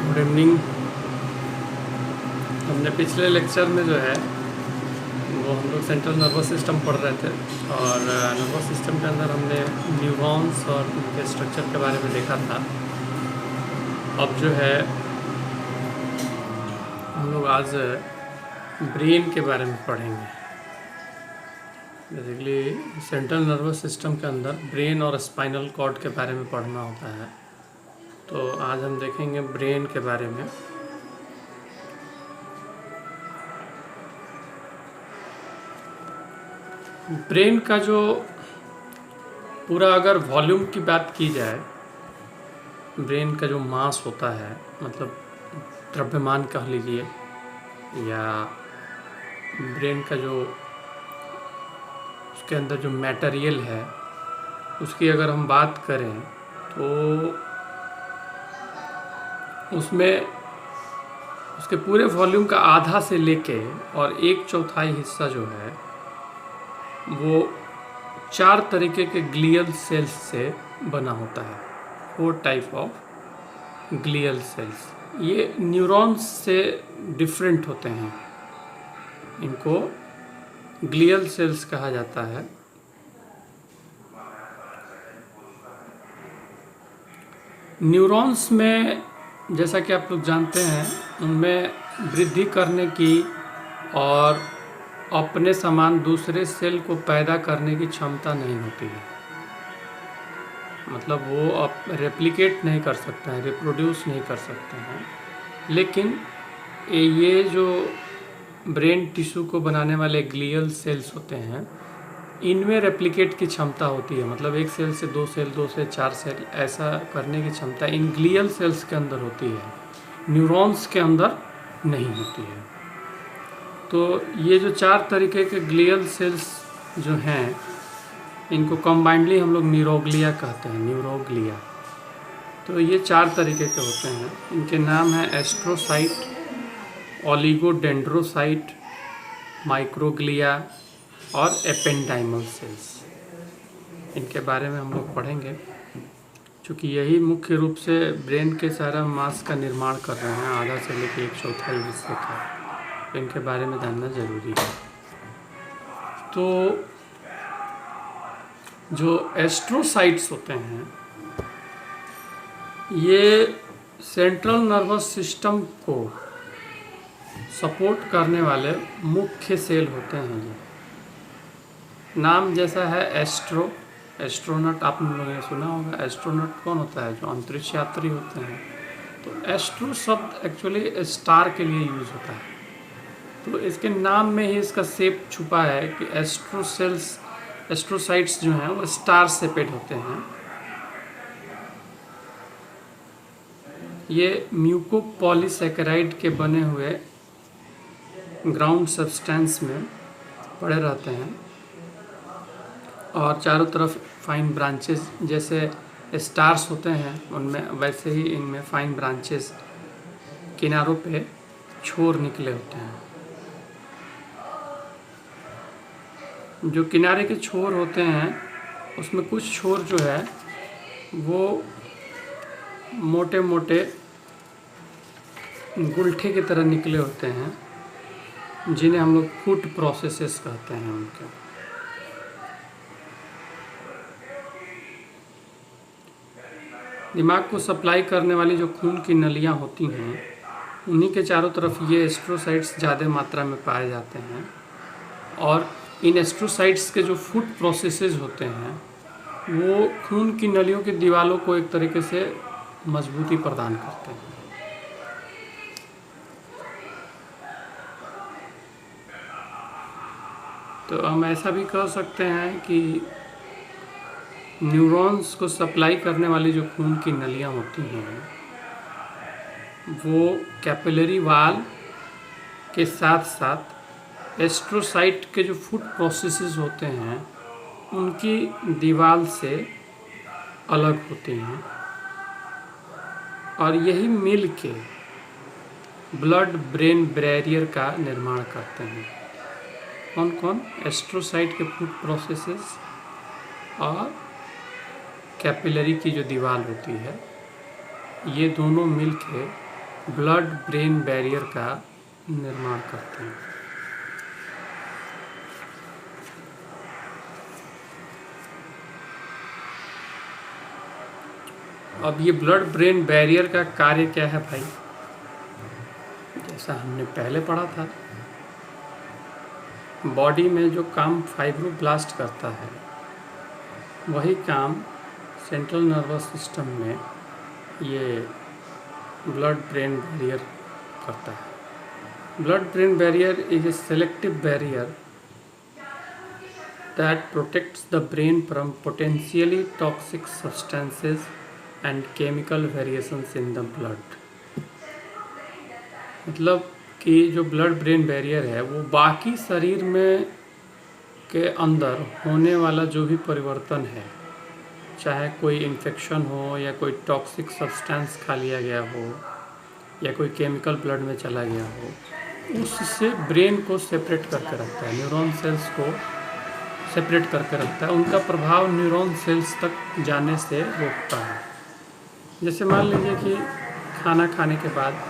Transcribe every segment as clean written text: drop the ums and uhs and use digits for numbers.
Good evening. हमने पिछले lecture में जो है वो हम लोग सेंट्रल नर्वस सिस्टम पढ़ रहे थे और नर्वस सिस्टम के अंदर हमने न्यूरॉन्स और उनके स्ट्रक्चर के बारे में देखा था। अब जो है हम लोग आज ब्रेन के बारे में पढ़ेंगे। बेसिकली सेंट्रल नर्वस सिस्टम के अंदर ब्रेन और स्पाइनल कॉर्ड के बारे में पढ़ना होता है, तो आज हम देखेंगे ब्रेन के बारे में। ब्रेन का जो पूरा अगर वॉल्यूम की बात की जाए, ब्रेन का जो मास होता है, मतलब द्रव्यमान कह लीजिए, या ब्रेन का जो उसके अंदर जो मटेरियल है उसकी अगर हम बात करें तो उसमें उसके पूरे वॉल्यूम का आधा से लेके और 1/4 हिस्सा जो है वो 4 तरीके के ग्लियल सेल्स से बना होता है। 4 टाइप ऑफ ग्लियल सेल्स। ये न्यूरॉन्स से डिफरेंट होते हैं, इनको ग्लियल सेल्स कहा जाता है। न्यूरॉन्स में जैसा कि आप लोग जानते हैं, उनमें वृद्धि करने की और अपने समान दूसरे सेल को पैदा करने की क्षमता नहीं होती है। मतलब वो अब रेप्लिकेट नहीं कर सकते हैं, रिप्रोड्यूस नहीं कर सकते हैं। लेकिन ये जो ब्रेन टिश्यू को बनाने वाले ग्लियल सेल्स होते हैं, इनमें रेप्लिकेट की क्षमता होती है। मतलब एक सेल से 2 सेल, 2 से 4 सेल, ऐसा करने की क्षमता इन ग्लियल सेल्स के अंदर होती है, न्यूरॉन्स के अंदर नहीं होती है। तो ये जो 4 तरीके के ग्लियल सेल्स जो हैं, इनको कंबाइंडली हम लोग न्यूरोग्लिया कहते हैं, न्यूरोग्लिया। तो ये 4 तरीके के होते हैं। इनके नाम हैं एस्ट्रोसाइट, ओलिगोडेंड्रोसाइट, माइक्रोग्लिया और एपेंडाइमल सेल्स। इनके बारे में हम लोग पढ़ेंगे, क्योंकि यही मुख्य रूप से ब्रेन के सारा मास का निर्माण कर रहे हैं, आधा से लेकर 1/4 हिस्से का। इनके बारे में जानना जरूरी है। तो जो एस्ट्रोसाइट्स होते हैं, ये सेंट्रल नर्वस सिस्टम को सपोर्ट करने वाले मुख्य सेल होते हैं। ये नाम जैसा है एस्ट्रोनॉट, आप लोगों ने सुना होगा। एस्ट्रोनॉट कौन होता है? जो अंतरिक्ष यात्री होते हैं। तो एस्ट्रो शब्द एक्चुअली स्टार के लिए यूज होता है। तो इसके नाम में ही इसका शेप छुपा है कि एस्ट्रोसाइट्स जो हैं वो स्टार शेपेड होते हैं। ये म्यूकोपॉलीसैकेराइड के बने हुए ग्राउंड सब्सटेंस में पड़े रहते हैं और चारों तरफ फाइन ब्रांचेस, जैसे स्टार्स होते हैं उनमें, वैसे ही इनमें फाइन ब्रांचेस किनारों पे छोर निकले होते हैं। जो किनारे के छोर होते हैं उसमें कुछ छोर जो है वो मोटे मोटे गुलठे की तरह निकले होते हैं, जिन्हें हम लोग फुट प्रोसेसेस कहते हैं। उनके दिमाग को सप्लाई करने वाली जो खून की नलियाँ होती हैं, उन्हीं के चारों तरफ ये एस्ट्रोसाइट्स ज़्यादा मात्रा में पाए जाते हैं। और इन एस्ट्रोसाइट्स के जो फुट प्रोसेसेस होते हैं वो खून की नलियों की दीवारों को एक तरीके से मजबूती प्रदान करते हैं। तो हम ऐसा भी कह सकते हैं कि न्यूरॉन्स को सप्लाई करने वाली जो खून की नलियाँ होती हैं वो कैपिलरी वॉल के साथ साथ एस्ट्रोसाइट के जो फुट प्रोसेसेस होते हैं उनकी दीवार से अलग होती हैं, और यही मिल के ब्लड ब्रेन बैरियर का निर्माण करते हैं। कौन कौन? एस्ट्रोसाइट के फुट प्रोसेसेस और कैपिलरी की जो दीवार होती है, ये दोनों मिल के ब्लड ब्रेन बैरियर का निर्माण करते हैं। अब ये ब्लड ब्रेन बैरियर का कार्य क्या है भाई? जैसा हमने पहले पढ़ा था, बॉडी में जो काम फाइब्रोब्लास्ट करता है वही काम सेंट्रल नर्वस सिस्टम में ये ब्लड ब्रेन बैरियर करता है। Blood brain barrier is a selective barrier that protects the brain from potentially toxic substances and chemical variations in the blood। मतलब कि जो ब्लड ब्रेन बैरियर है वो बाकी शरीर में के अंदर होने वाला जो भी परिवर्तन है, चाहे कोई इन्फेक्शन हो या कोई टॉक्सिक सब्सटेंस खा लिया गया हो या कोई केमिकल ब्लड में चला गया हो, उससे ब्रेन को सेपरेट करके रखता है, न्यूरॉन सेल्स को सेपरेट करके रखता है, उनका प्रभाव न्यूरॉन सेल्स तक जाने से रोकता है। जैसे मान लीजिए कि खाना खाने के बाद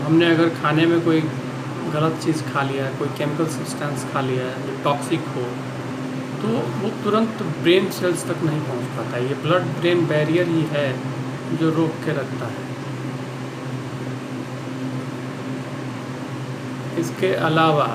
हमने अगर खाने में कोई गलत चीज़ खा लिया है, कोई केमिकल सब्सटेंस खा लिया है जो टॉक्सिक हो, तो वो तुरंत ब्रेन सेल्स तक नहीं पहुंच पाता है। ये ब्लड ब्रेन बैरियर ही है जो रोक के रखता है। इसके अलावा